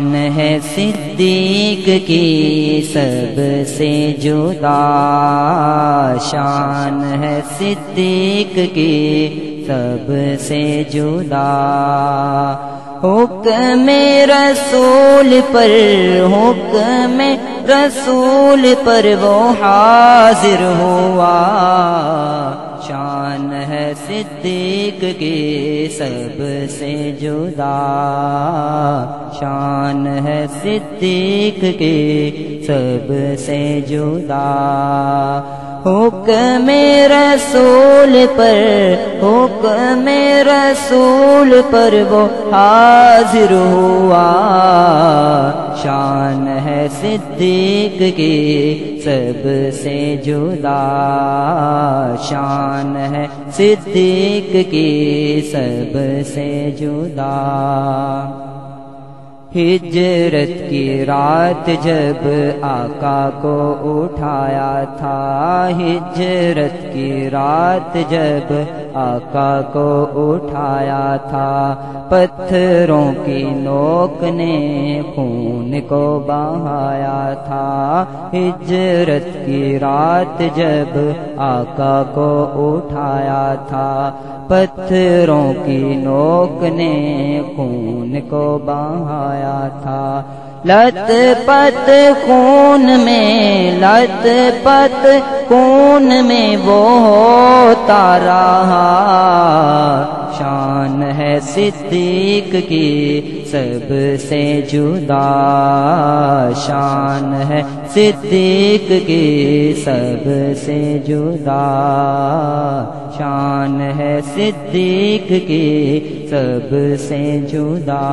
شان ہے صدیق کی سب سے جدا، شان ہے صدیق کی سب سے جدا۔ حکم رسول پر، حکم رسول پر وہ حاضر ہوا، شان ہے صدیق کی سب سے جدا، شان ہے صدیق کی سب سے جدا۔ حکم رسول پر، حکم رسول پر وہ حاضر ہوا، شان ہے صدیق کی سب سے جدا، شان ہے صدیق کی سب سے جدا۔ ہجرت کی رات جب آقا کو اٹھایا تھا، ہجرت کی رات جب آقا کو اٹھایا تھا، پتھروں کی نوک نے خون کو بہایا تھا، ہجرت کی رات جب آقا کو اٹھایا تھا، پتھروں کی نوک نے خون کو بہایا تھا، لت پت خون میں، لت پت خون میں وہ ہوتا رہا، شان ہے صدیق کی سب سے جدا، شان ہے صدیق کی سب سے جدا، شان ہے صدیق کی سب سے جدا۔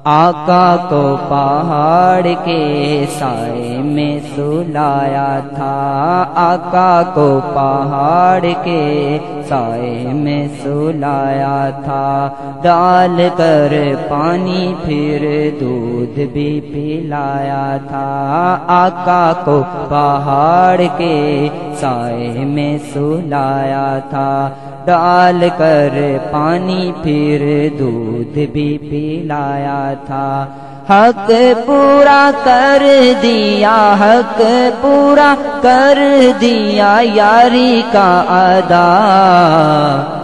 آقا کو پہاڑ کے سائے میں سلایا تھا، آقا کو پہاڑ کے سائے میں سلایا تھا، ڈال کر پانی پھر دودھ بھی پلایا تھا، آقا کو پہاڑ کے سائے میں سلایا تھا، ڈال کر پانی پھر دودھ بھی پلایا تھا، حق پورا کر دیا، حق پورا کر دیا یاری کا ادا،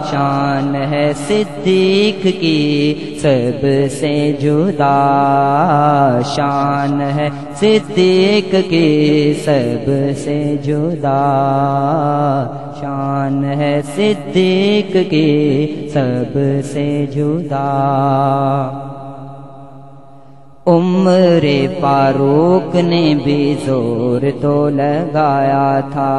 شان ہے صدیق کی سب سے جدا، شان ہے صدیق کی سب سے جدا، شان ہے صدیق کی سب سے جدا۔ عمر فاروق نے بھی زور تو لگایا تھا،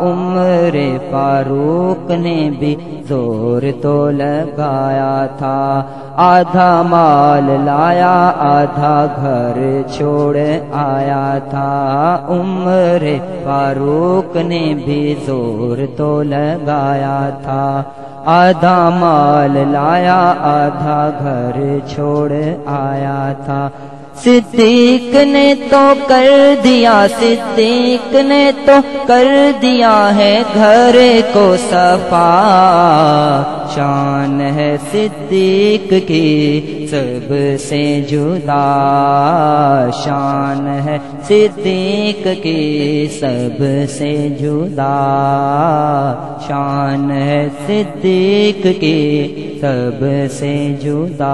عمر فاروق نے بھی زور تو لگایا تھا، آدھا مال لایا آدھا گھر چھوڑ آیا تھا، عمر فاروق نے بھی زور تو لگایا تھا، آدھا مال لایا آدھا گھر چھوڑ آیا تھا، صدیق نے تو کر دیا، صدیق نے تو کر دیا ہے گھر کو صفا، شان ہے صدیق کی سب سے جدا، شان ہے صدیق کی سب سے جدا، شان ہے صدیق کی سب سے جدا۔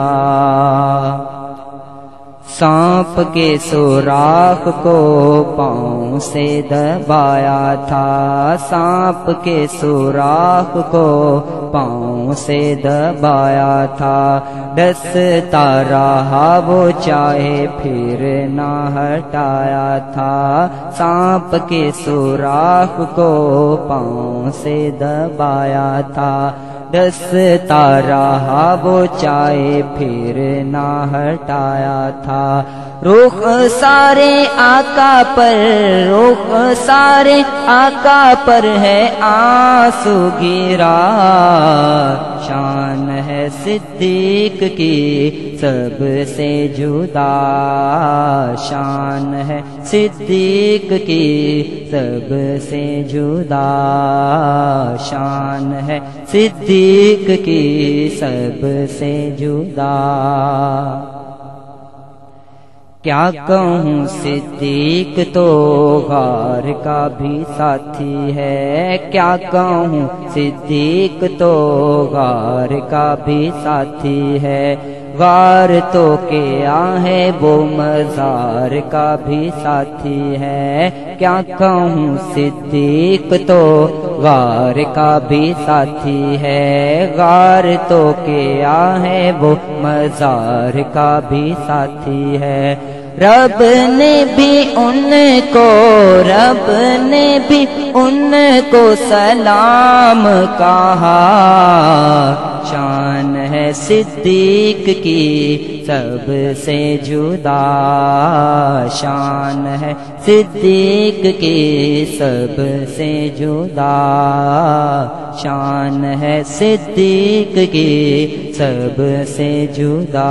سانپ کے سوراخ کو پاؤں سے دبایا تھا، سانپ کے سوراخ کو پاؤں سے دبایا تھا، ڈستا رہا وہ چاہے پھر نہ ہٹایا تھا، سانپ کے سوراخ کو پاؤں سے دبایا تھا، ڈستا رہا وہ چاہے پھر نہ ہٹایا تھا، رخ سارے آقا پر، رخ سارے آقا پر ہے آنسو گرا، شان ہے صدیق کی سب سے جدا، شان ہے صدیق کی سب سے جدا، شان ہے صدیق کی سب سے جدا۔ کیا کہوں صدیق تو غار کا بھی ساتھی ہے، کیا کہوں صدیق تو غار کا بھی ساتھی ہے، غار تو کیا ہے وہ مزار کا بھی ساتھی ہے، کیا کہوں صدیق تو غار کا بھی ساتھی ہے، غار تو کیا ہے وہ مزار کا بھی ساتھی ہے۔ رب نے بھی ان کو سلام کہا، شان ہے صدیق کی سب سے جدا، شان ہے صدیق کی سب سے جدا، شان ہے صدیق کی سب سے جدا۔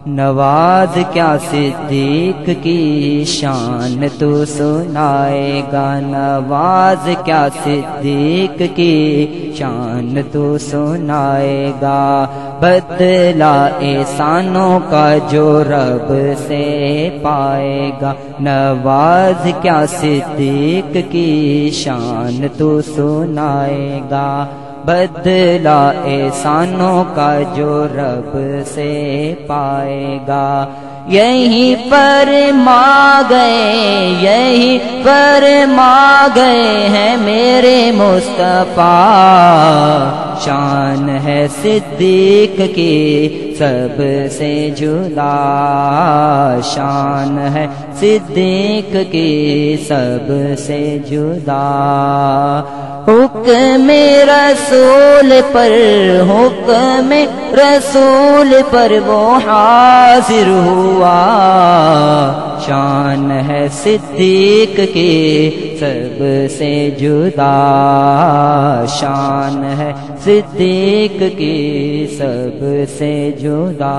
نواز کیا صدیق کی شان تو سنائے گا، نواز کیا صدیق کی شان تو سنائے گا، بدلہ احسانوں کا جو رب سے پائے گا، نواز کیا صدیق کی شان تو سنائے گا، بدلہ احسانوں کا جو رب سے پائے گا۔ یہی فرما گئے، یہی فرما گئے ہیں میرے مصطفیٰ، شان ہے صدیق کی سب سے جدا، شان ہے صدیق کی سب سے جدا۔ حکم رسول پر، حکم رسول پر وہ حاضر ہوا، شان ہے صدیق کی سب سے جدا، شان ہے صدیق کی سب سے جدا۔